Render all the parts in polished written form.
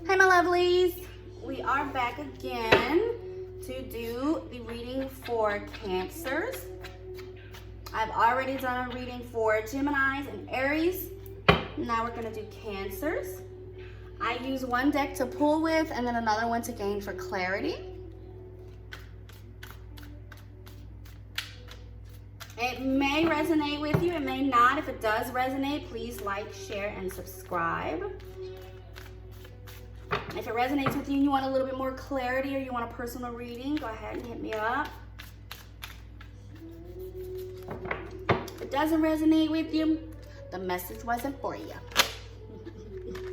Hi my lovelies, we are back again to do the reading for Cancers. I've already done a reading for Geminis and Aries. Now we're going to do Cancers. I use one deck to pull with and then another one to gain for clarity. It may resonate with you, it may not. If it does resonate, please like, share, and subscribe. If it resonates with you and you want a little bit more clarity or you want a personal reading, go ahead and hit me up. If it doesn't resonate with you, the message wasn't for you.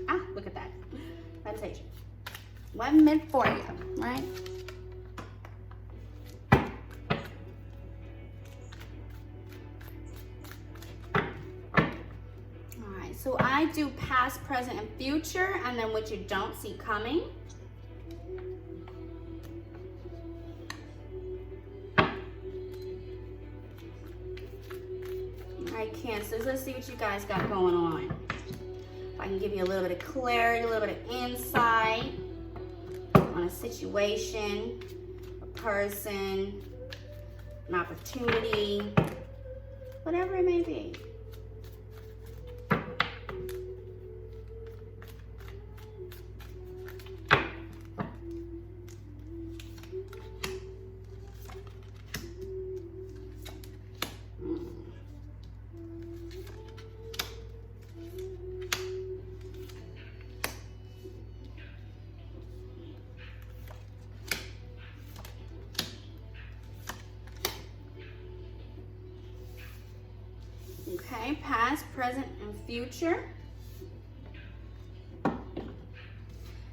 Ah, look at that. Meditation. Wasn't meant for you, right? So I do past, present, and future, and then what you don't see coming. All right, Cancers, let's see what you guys got going on. If I can give you a little bit of clarity, a little bit of insight on a situation, a person, an opportunity, whatever it may be. Okay, past, present, and future.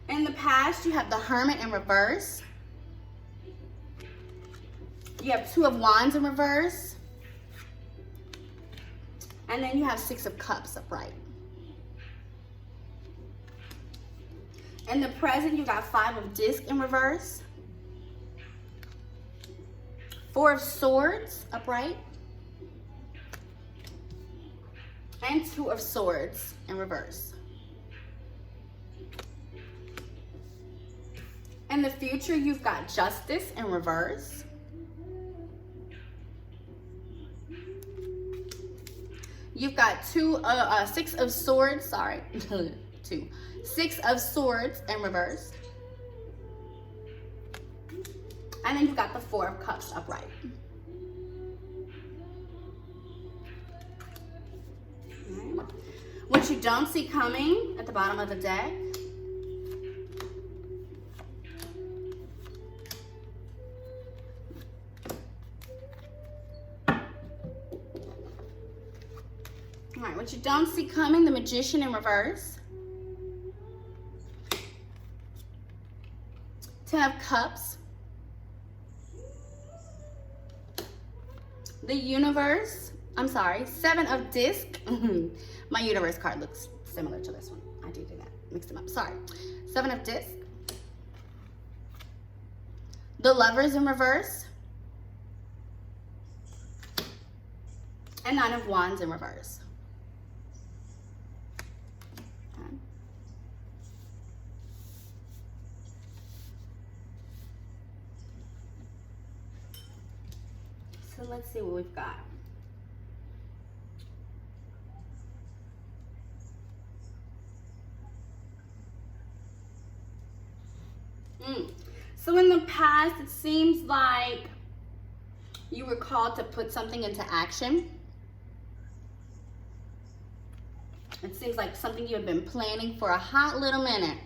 In the past, you have the Hermit in reverse. You have Two of Wands in reverse. And then you have Six of Cups upright. In the present, you got Five of Discs in reverse. Four of Swords upright. And Two of Swords in reverse. In the future, you've got Justice in reverse. You've got Six of Swords, sorry, two. Six of Swords in reverse. And then you've got the Four of Cups upright. What you don't see coming at the bottom of the deck. All right, what you don't see coming, the Magician in reverse. Ten of Cups. The Universe. I'm sorry, Seven of Discs. My Universe card looks similar to this one. I do that. Mix them up. Sorry. Seven of Discs. The Lovers in reverse. And Nine of Wands in reverse. Okay. So let's see what we've got. So in the past, it seems like you were called to put something into action. It seems like something you have been planning for a hot little minute.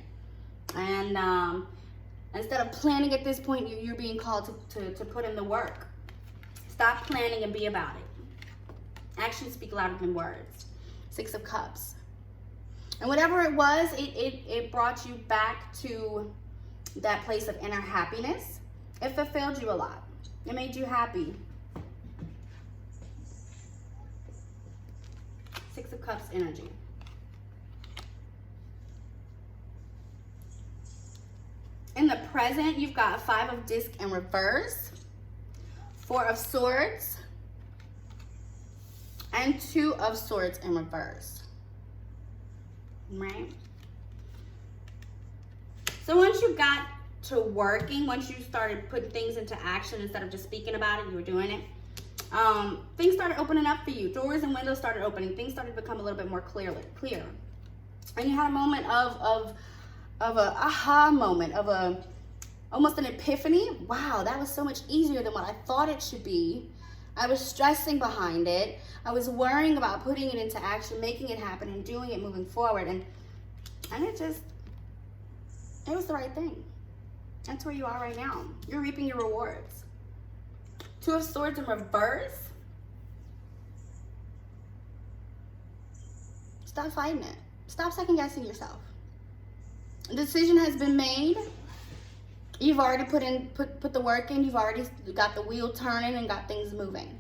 And instead of planning at this point, you're being called to put in the work. Stop planning and be about it. Actions speak louder than words. Six of Cups. And whatever it was, it brought you back to that place of inner happiness. It fulfilled you a lot. It made you happy. Six of Cups energy. In the present, you've got Five of Discs in reverse, Four of Swords, and Two of Swords in reverse. Right? So once you got to working, once you started putting things into action instead of just speaking about it, you were doing it, things started opening up for you. Doors and windows started opening. Things started to become a little bit more clear. And you had a moment of a aha moment, of almost an epiphany. Wow, that was so much easier than what I thought it should be. I was stressing behind it. I was worrying about putting it into action, making it happen, and doing it moving forward. And it was the right thing. That's where you are right now. You're reaping your rewards. Two of Swords in reverse. Stop fighting it. Stop second guessing yourself. A decision has been made. You've already put the work in. You've already got the wheel turning and got things moving.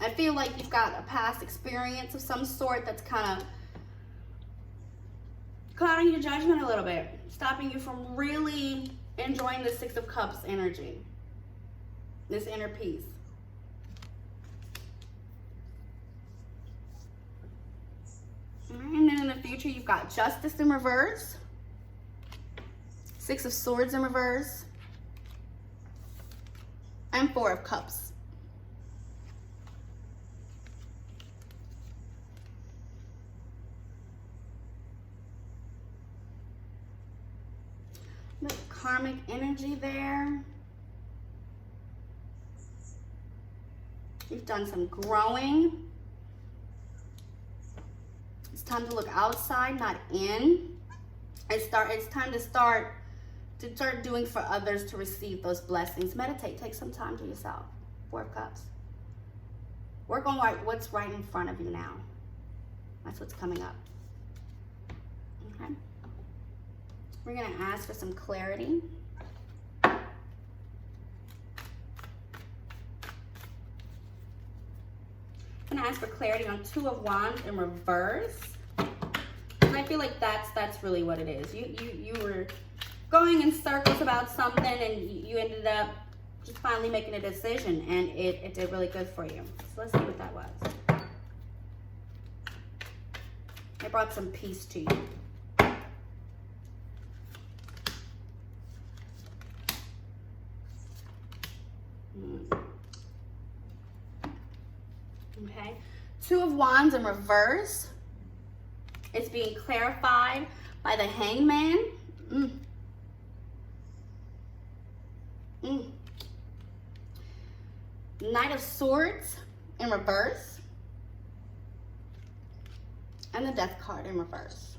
I feel like you've got a past experience of some sort that's kind of clouding your judgment a little bit, stopping you from really enjoying the Six of Cups energy, this inner peace. And then in the future, you've got Justice in reverse, Six of Swords in reverse, and Four of Cups. The karmic energy there. You've done some growing. It's time to look outside, not in. It's time to start doing for others to receive those blessings. Meditate. Take some time to yourself. Four of Cups. Work on what's right in front of you now. That's what's coming up. Okay. We're going to ask for some clarity. I'm going to ask for clarity on Two of Wands in reverse. And I feel like that's really what it is. You were going in circles about something, and you ended up just finally making a decision, and it did really good for you. So let's see what that was. It brought some peace to you. Okay, Two of Wands in reverse. It's being clarified by the Hangman. Knight of Swords in reverse. And the Death card in reverse.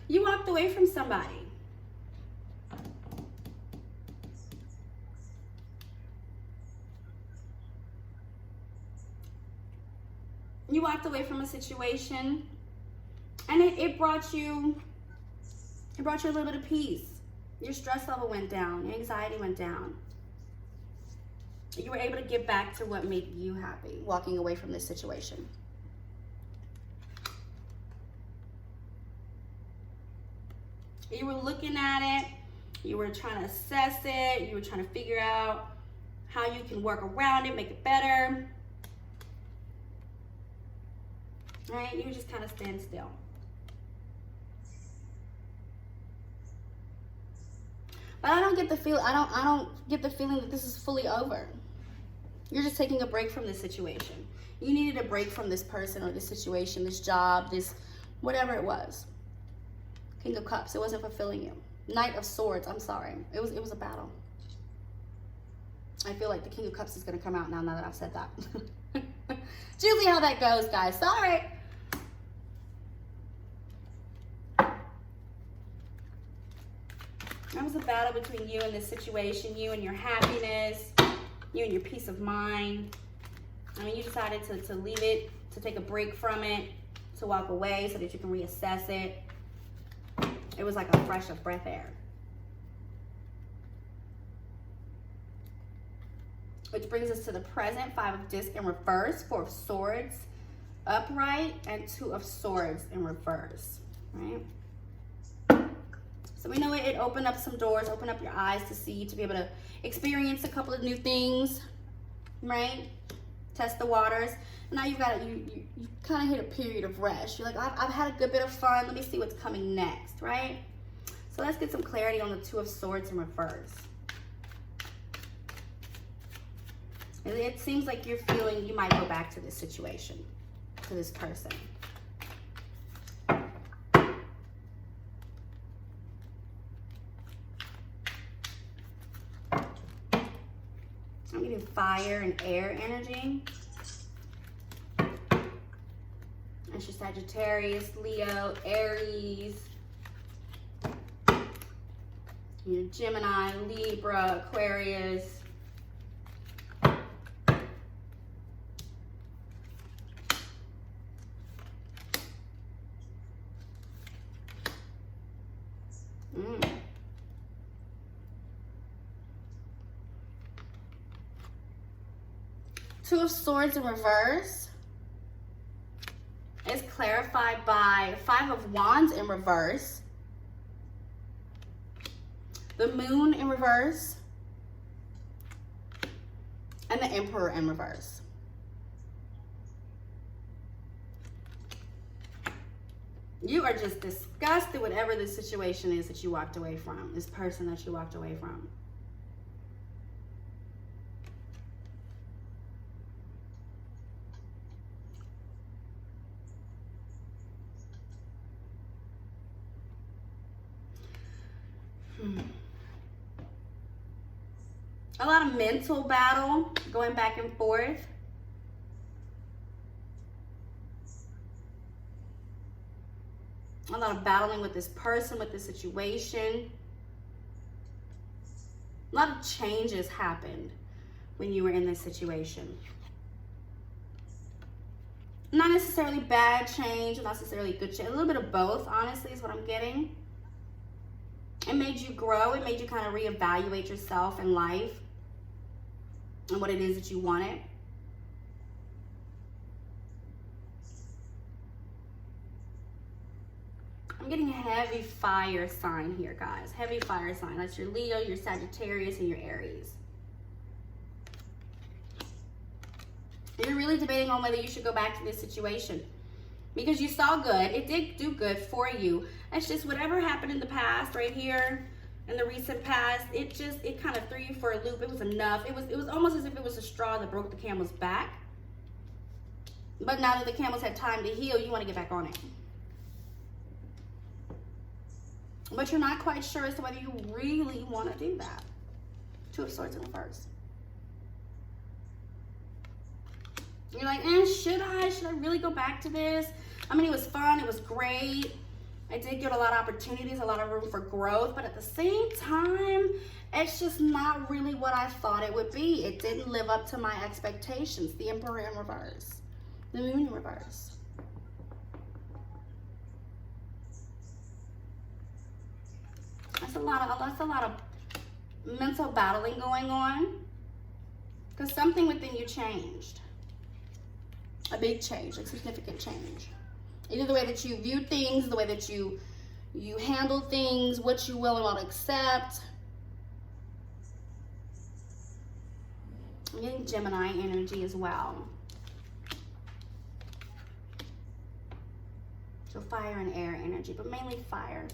You walked away from somebody. You walked away from a situation, and it brought you a little bit of peace. Your stress level went down, your anxiety went down. You were able to get back to what made you happy, walking away from this situation. You were looking at it, you were trying to assess it, you were trying to figure out how you can work around it, make it better. Right? You just kind of stand still. But I don't get the feel. I don't get the feeling that this is fully over. You're just taking a break from this situation. You needed a break from this person or this situation, this job, this whatever it was. King of Cups. It wasn't fulfilling you. Knight of Swords. I'm sorry. It was a battle. I feel like the King of Cups is going to come out now that I've said that. It's usually how that goes, guys. Sorry. That was a battle between you and this situation, you and your happiness, you and your peace of mind. I mean, you decided to leave it, to take a break from it, to walk away so that you can reassess it. It was like a fresh of breath air. Which brings us to the present. Five of Discs in reverse, Four of Swords upright, and Two of Swords in reverse, right? So we know it opened up some doors, opened up your eyes to see, to be able to experience a couple of new things, right? test the waters. And now you've got you kind of hit a period of rest. You're like, I've had a good bit of fun. Let me see what's coming next, right? So let's get some clarity on the Two of Swords in reverse. It seems like you're feeling you might go back to this situation, to this person. I'm getting fire and air energy. That's your Sagittarius, Leo, Aries, your Gemini, Libra, Aquarius. Two of Swords in reverse is clarified by Five of Wands in reverse, the Moon in reverse, and the Emperor in reverse. You are just disgusted with whatever this situation is that you walked away from, this person that you walked away from. A lot of mental battle going back and forth. A lot of battling with this person, with this situation. A lot of changes happened when you were in this situation. Not necessarily bad change, not necessarily good change. A little bit of both, honestly, is what I'm getting. It made you grow. It made you kind of reevaluate yourself in life and what it is that you wanted. I'm getting a heavy fire sign here, guys. Heavy fire sign. That's your Leo, your Sagittarius, and your Aries. You're really debating on whether you should go back to this situation because you saw good. It did do good for you. It's just whatever happened in the past right here, in the recent past, it kind of threw you for a loop. It was enough. It was almost as if it was a straw that broke the camel's back. But now that the camel's had time to heal, you want to get back on it. But you're not quite sure as to whether you really want to do that. Two of Swords in reverse. You're like, should I really go back to this? I mean, it was fun. It was great. I did get a lot of opportunities, a lot of room for growth. But at the same time, it's just not really what I thought it would be. It didn't live up to my expectations. The Emperor in reverse. The Moon in reverse. That's a lot of mental battling going on. Because something within you changed. A big change, a significant change. Either the way that you view things, the way that you handle things, what you will and won't accept. I'm getting Gemini energy as well. So fire and air energy, but mainly fire.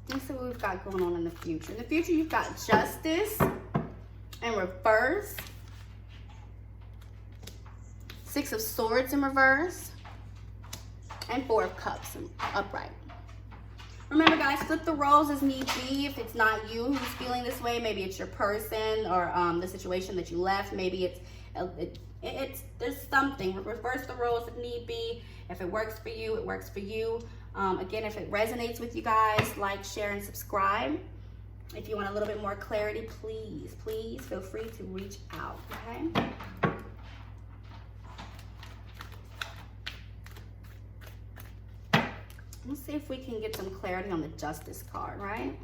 Let's see what we've got going on in the future. In the future, you've got Justice in reverse. Six of Swords in reverse. And Four of Cups upright. Remember, guys, flip the roles as need be. If it's not you who's feeling this way, maybe it's your person or the situation that you left. Maybe there's something. Reverse the roles if need be. If it works for you, it works for you. Again, if it resonates with you guys, like, share, and subscribe. If you want a little bit more clarity, please feel free to reach out, okay? Let's see if we can get some clarity on the Justice card, right?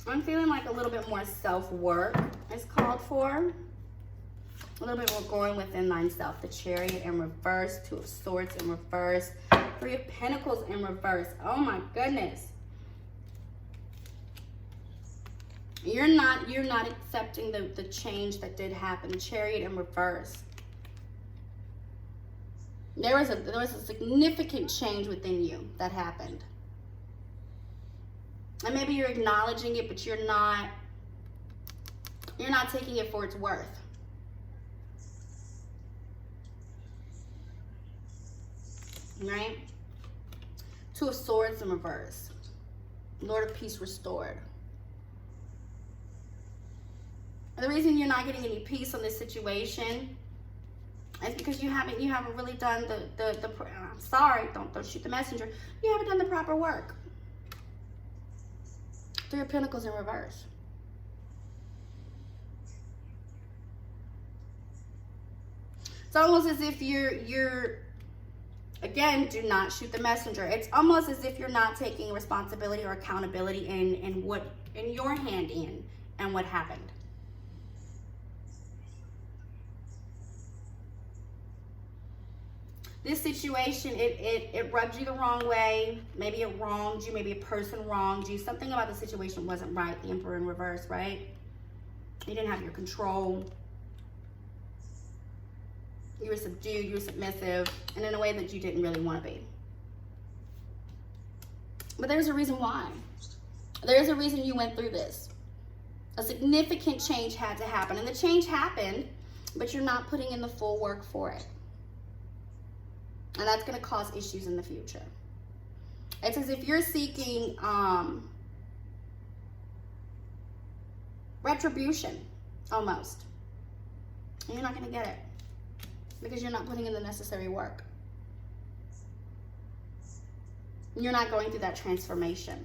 I'm feeling like a little bit more self-work is called for. A little bit more going within thyself. The Chariot in reverse, Two of Swords in reverse, Three of Pentacles in reverse. Oh my goodness. You're not accepting the change that did happen. The Chariot in reverse. There was a significant change within you that happened. And maybe you're acknowledging it, but you're not taking it for its worth. Right? Two of Swords in reverse. Lord of Peace restored. And the reason you're not getting any peace on this situation is because you haven't really done I'm sorry, don't shoot the messenger. You haven't done the proper work. Three of Pentacles in reverse. It's almost as if you're again, do not shoot the messenger. It's almost as if you're not taking responsibility or accountability in your hand and what happened. This situation, it rubbed you the wrong way. Maybe it wronged you. Maybe a person wronged you. Something about the situation wasn't right. The Emperor in reverse, right? You didn't have your control. You were subdued. You were submissive. And in a way that you didn't really want to be. But there's a reason why. There's a reason you went through this. A significant change had to happen. And the change happened, but you're not putting in the full work for it. And that's going to cause issues in the future. It's as if you're seeking retribution, almost. And you're not going to get it. Because you're not putting in the necessary work. You're not going through that transformation.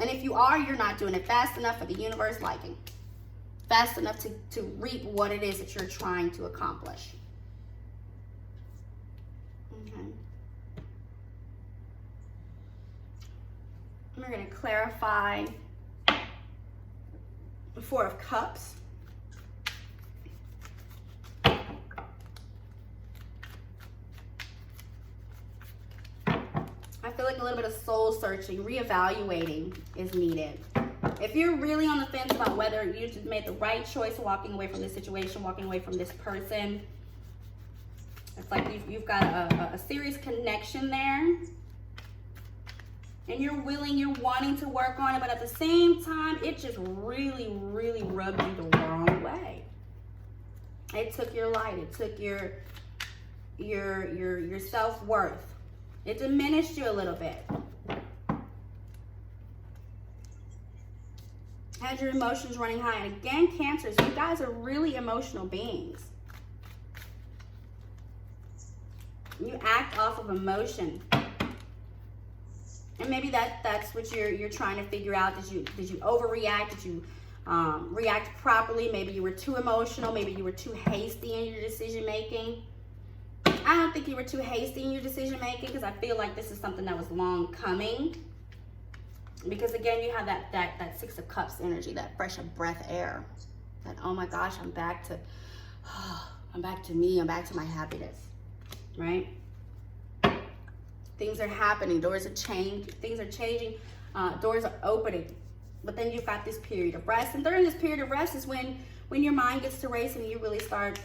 And if you are, you're not doing it fast enough for the universe liking. Fast enough to reap what it is that you're trying to accomplish. Okay. We're going to clarify the Four of Cups. I feel like a little bit of soul searching, reevaluating is needed. If you're really on the fence about whether you just made the right choice walking away from this situation, walking away from this person, it's like you've got a serious connection there. And you're wanting to work on it, but at the same time, it just really, really rubbed you the wrong way. It took your light. It took your self-worth. It diminished you a little bit. Had your emotions running high. And again, Cancers, you guys are really emotional beings. You act off of emotion. And maybe that's what you're trying to figure out. Did you overreact? Did you react properly? Maybe you were too emotional. Maybe you were too hasty in your decision making. I don't think you were too hasty in your decision making, because I feel like this is something that was long coming. Because again, you have that Six of Cups energy, that fresh of breath air. That, oh my gosh, I'm back to me. I'm back to my happiness. Right? Things are happening. Doors are changing. Things are changing. Doors are opening. But then you've got this period of rest. And during this period of rest is when your mind gets to racing and you really start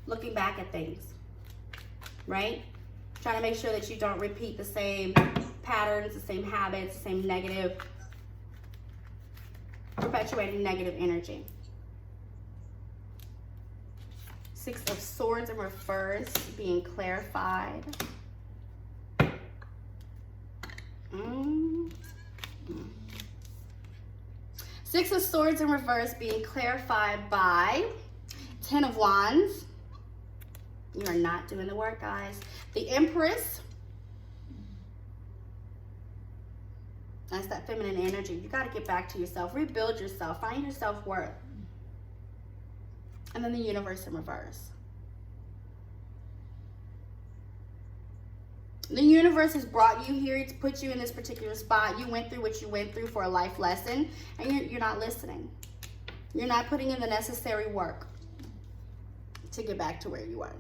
looking back at things. Right? Trying to make sure that you don't repeat the same patterns, the same habits, the same negative, perpetuating negative energy. Six of Swords in reverse, being clarified. Six of Swords in reverse, being clarified by Ten of Wands. You are not doing the work, guys. The Empress. That's that feminine energy. You got to get back to yourself. Rebuild yourself. Find your self-worth. And then the Universe in reverse. The universe has brought you here to put you in this particular spot. You went through what you went through for a life lesson, and you're not listening. You're not putting in the necessary work. to get back to where you were.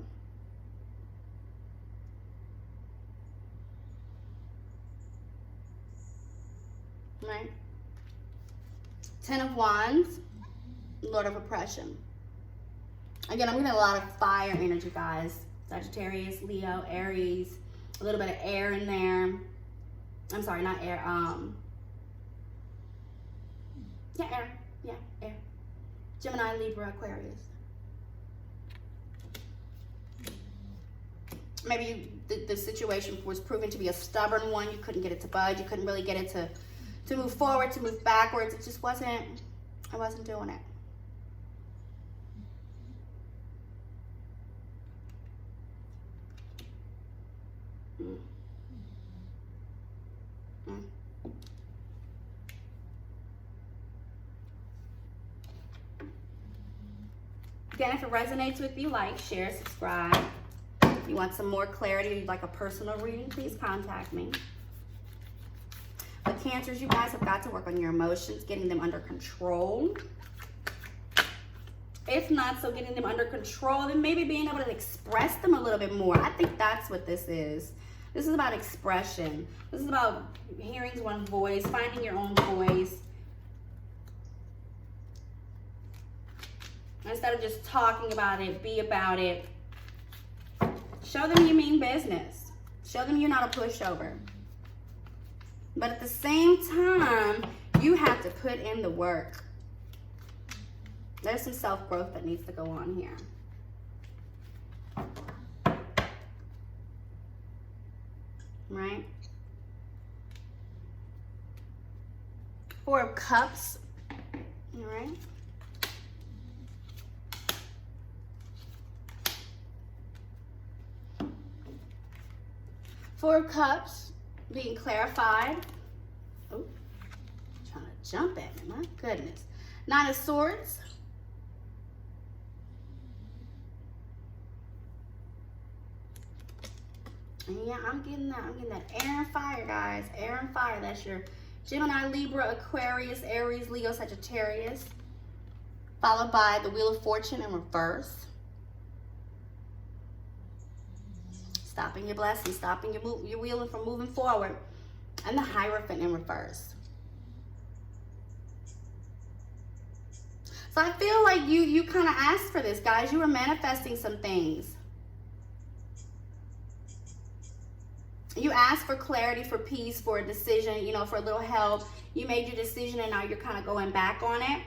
Right? 10 of Wands, Lord of Oppression. Again, I'm getting a lot of fire energy, guys. Sagittarius, Leo, Aries, a little bit of air in there. I'm sorry, not air. Yeah, air. Yeah, air. Gemini, Libra, Aquarius. Maybe the situation was proven to be a stubborn one. You couldn't get it to budge. You couldn't really get it to move forward, to move backwards. It just wasn't, I wasn't doing it. Again, if it resonates with you, like, share, subscribe. If you want some more clarity or you'd like a personal reading, please contact me. But Cancers, you guys have got to work on your emotions, getting them under control. If not, so getting them under control, then maybe being able to express them a little bit more. I think that's what this is. This is about expression. This is about hearing one's voice, finding your own voice. Instead of just talking about it, be about it. Show them you mean business. Show them you're not a pushover. But at the same time, you have to put in the work. There's some self-growth that needs to go on here. Right? 4 of Cups. All right. Four of Cups being clarified. Oh, trying to jump at me, my goodness. 9 of Swords. And yeah, I'm getting that air and fire, guys. Air and fire. That's your Gemini, Libra, Aquarius, Aries, Leo, Sagittarius. Followed by the Wheel of Fortune in reverse. Stopping your blessings, stopping your wheel from moving forward. And the Hierophant in reverse. So I feel like you kind of asked for this, guys. You were manifesting some things. You asked for clarity, for peace, for a decision, you know, for a little help. You made your decision and now you're kind of going back on it.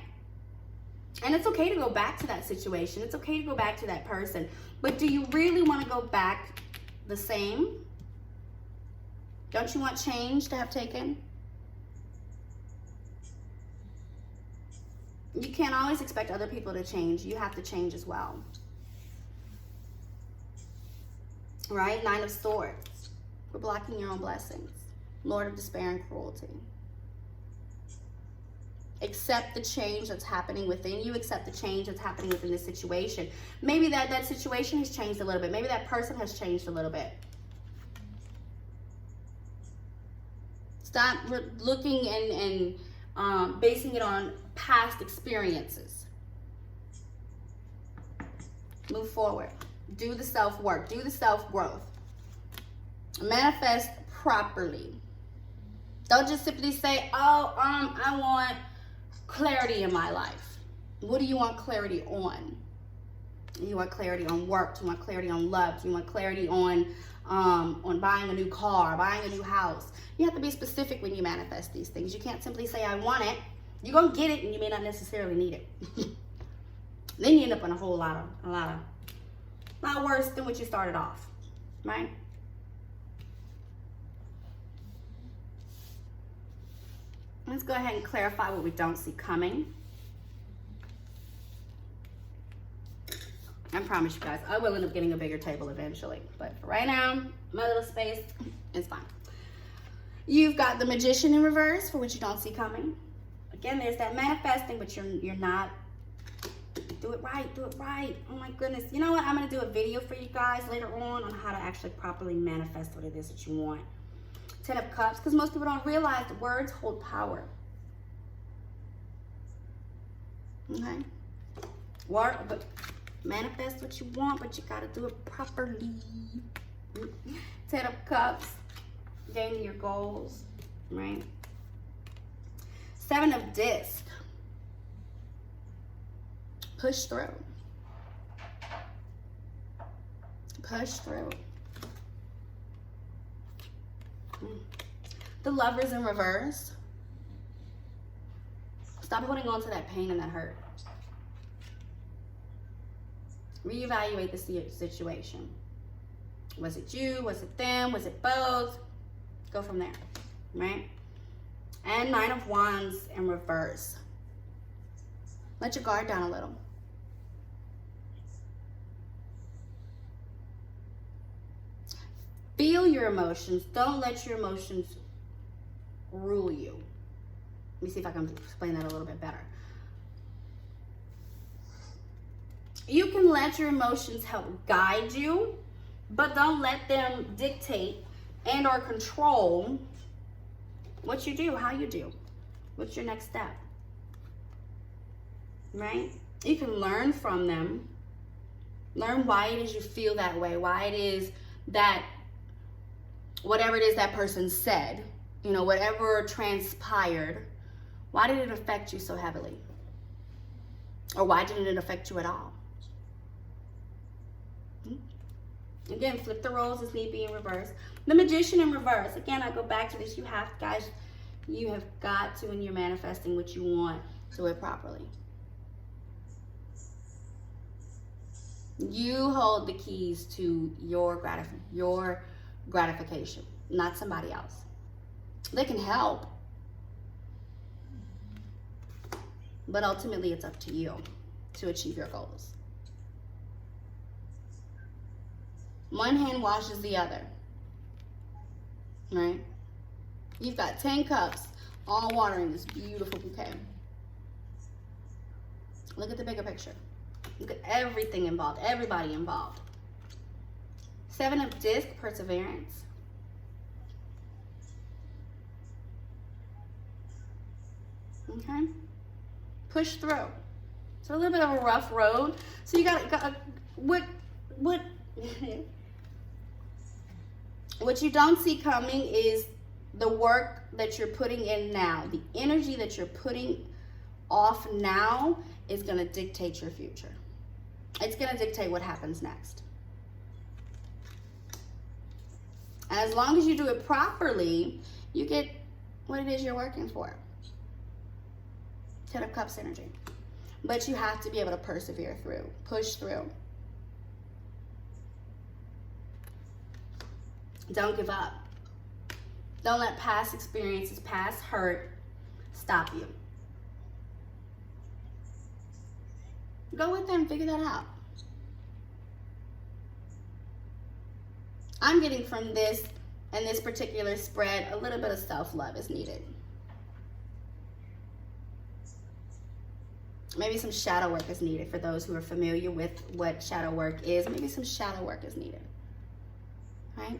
And it's okay to go back to that situation. It's okay to go back to that person. But do you really want to go back the same? Don't you want change to have taken? You can't always expect other people to change. You have to change as well. Right? 9 of Swords. We're blocking your own blessings. Lord of Despair and Cruelty. Accept the change that's happening within you. Accept the change that's happening within this situation. Maybe that situation has changed a little bit. Maybe that person has changed a little bit. Stop looking and basing it on past experiences. Move forward. Do the self-work. Do the self-growth. Manifest properly. Don't just simply say, oh, I want clarity in my life. What do you want clarity on? You want clarity on work. Do you want clarity on love? Do you want clarity on buying a new car, buying a new house? You have to be specific when you manifest these things. You can't simply say, I want it. You're going to get it and you may not necessarily need it. Then you end up in a lot worse than what you started off, right? Let's go ahead and clarify what we don't see coming. I promise you guys, I will end up getting a bigger table eventually. But for right now, my little space is fine. You've got the Magician in reverse for what you don't see coming. Again, there's that manifesting, but you're not. Do it right, do it right. Oh my goodness. You know what? I'm going to do a video for you guys later on how to actually properly manifest what it is that you want. 10 of Cups, because most people don't realize that words hold power. Okay? Manifest what you want, but you gotta do it properly. 10 of Cups, gaining your goals, right? 7 of Discs, push through. Push through. The Lovers in reverse. Stop holding on to that pain and that hurt. Reevaluate the situation. Was it you? Was it them? Was it both? Go from there, right? And 9 of Wands in reverse. Let your guard down a little. Feel your emotions. Don't let your emotions rule you. Let me see if I can explain that a little bit better. You can let your emotions help guide you, but don't let them dictate and or control what you do, how you do. What's your next step? Right? You can learn from them. Learn why it is you feel that way, why it is that whatever it is that person said, you know, whatever transpired, why did it affect you so heavily? Or why didn't it affect you at all? Again, flip the roles as need be in reverse. The Magician in reverse. Again, I go back to this. You have, guys, you have got to, when you're manifesting what you want, do it properly. You hold the keys to your gratification, not somebody else. They can help, but ultimately it's up to you to achieve your goals. One hand washes the other, right? You've got 10 cups, all watering this beautiful bouquet. Look at the bigger picture. Look at everything involved, everybody involved. 7 of Discs, perseverance. Okay? Push through. It's a little bit of a rough road. So you got what you don't see coming is the work that you're putting in now. The energy that you're putting off now is going to dictate your future. It's going to dictate what happens next. And as long as you do it properly, you get what it is you're working for. 10 of Cups energy. But you have to be able to persevere through, push through. Don't give up. Don't let past experiences, past hurt, stop you. Go with them, figure that out. I'm getting from this and this particular spread, a little bit of self-love is needed. Maybe some shadow work is needed for those who are familiar with what shadow work is. Maybe some shadow work is needed, right?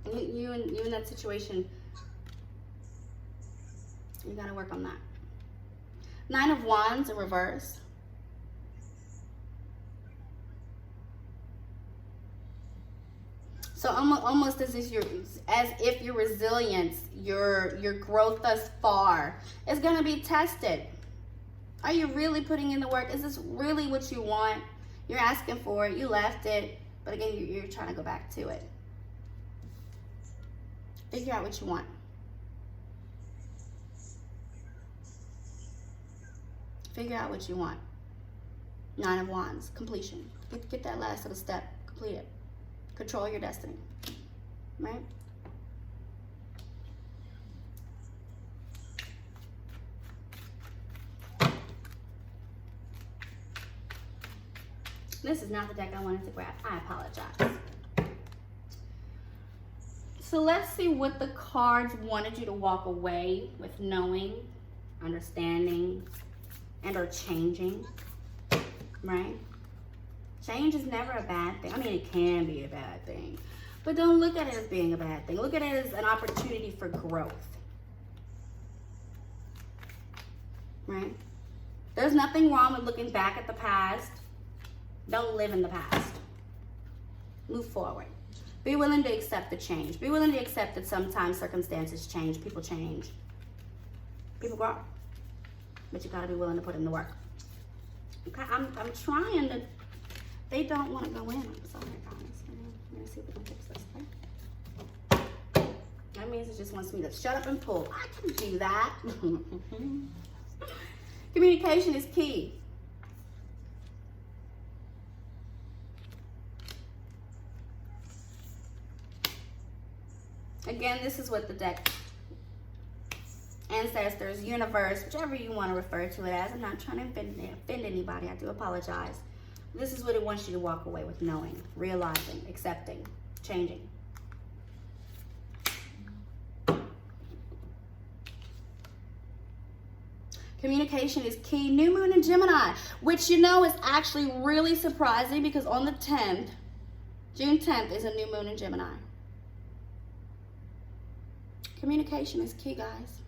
You in that situation, you gotta work on that. 9 of Wands in reverse. So almost as if your resilience, your growth thus far is gonna be tested. Are you really putting in the work? Is this really what you want? You're asking for it, you left it, but again, you're trying to go back to it. Figure out what you want. Figure out what you want. 9 of Wands, completion. Get that last little step, complete it. Control your destiny, right? This is not the deck I wanted to grab. I apologize. So let's see what the cards wanted you to walk away with knowing, understanding, and or changing, right? Change is never a bad thing. I mean, it can be a bad thing, but don't look at it as being a bad thing. Look at it as an opportunity for growth, right? There's nothing wrong with looking back at the past, Don't live in the past. Move forward. Be willing to accept the change. Be willing to accept that sometimes circumstances change, people change. People grow. But you gotta be willing to put in the work. Okay, I'm trying to, they don't want to go in. I'm sorry, guys. Let me see if we can fix this thing. That means it just wants me to shut up and pull. I can do that. Communication is key. Again, this is what the deck, ancestors, universe, whichever you want to refer to it as. I'm not trying to offend anybody. I do apologize. This is what it wants you to walk away with, knowing, realizing, accepting, changing. Communication is key. New moon in Gemini, which you know is actually really surprising because on the 10th, June 10th, is a new moon in Gemini. Communication is key, guys.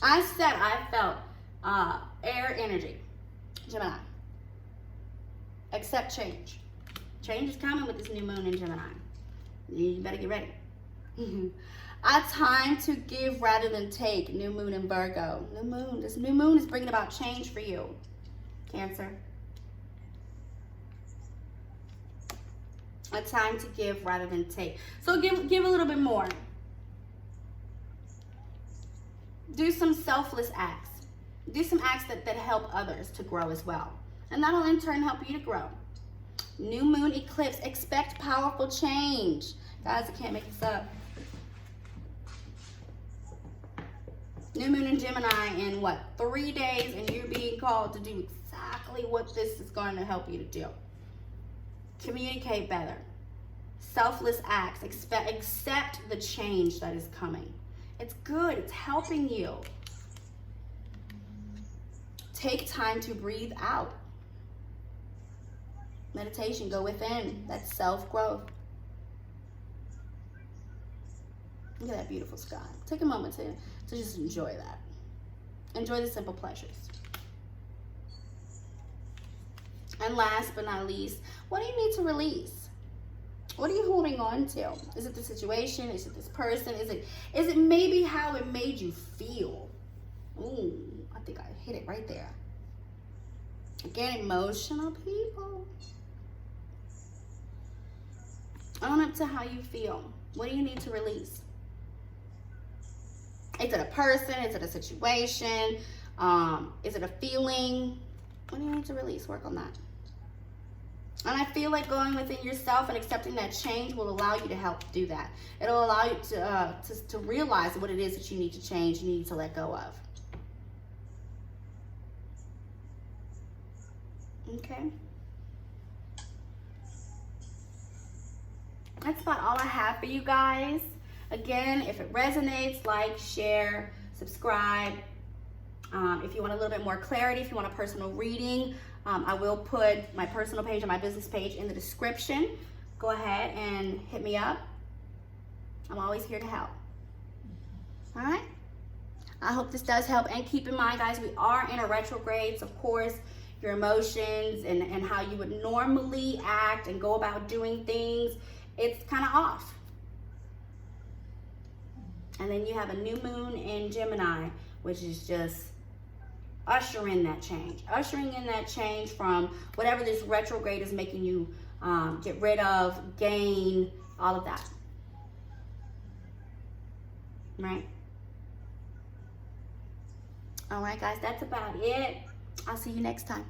I said I felt air energy, Gemini. Accept change. Change is coming with this new moon in Gemini. You better get ready. A time to give rather than take. New moon in Virgo. New moon. This new moon is bringing about change for you, Cancer. A time to give rather than take. So give a little bit more. Do some selfless acts. Do some acts that help others to grow as well. And that'll in turn help you to grow. New moon eclipse. Expect powerful change. Guys, I can't make this up. New moon in Gemini in what? 3 days, and you're being called to do exactly what this is going to help you to do. Communicate better. Selfless acts. Accept the change that is coming. It's good. It's helping you. Take time to breathe out. Meditation. Go within. That's self-growth. Look at that beautiful sky. Take a moment to just enjoy that. Enjoy the simple pleasures. And last but not least, what do you need to release? What are you holding on to? Is it the situation? Is it this person? Is it maybe how it made you feel? Ooh, I think I hit it right there. Again, emotional people. Own up to how you feel. What do you need to release? Is it a person? Is it a situation? Is it a feeling? What do you need to release? Work on that. And I feel like going within yourself and accepting that change will allow you to help do that. It'll allow you to realize what it is that you need to change, you need to let go of. Okay. That's about all I have for you guys. Again, if it resonates, like, share, subscribe. If you want a little bit more clarity, if you want a personal reading, I will put my personal page and my business page in the description. Go ahead and hit me up. I'm always here to help. All right? I hope this does help. And keep in mind, guys, we are in a retrograde. So, of course, your emotions and how you would normally act and go about doing things, it's kind of off. And then you have a new moon in Gemini, which is just ushering that change. Ushering in that change from whatever this retrograde is making you get rid of, gain, all of that. Right? All right, guys, that's about it. I'll see you next time.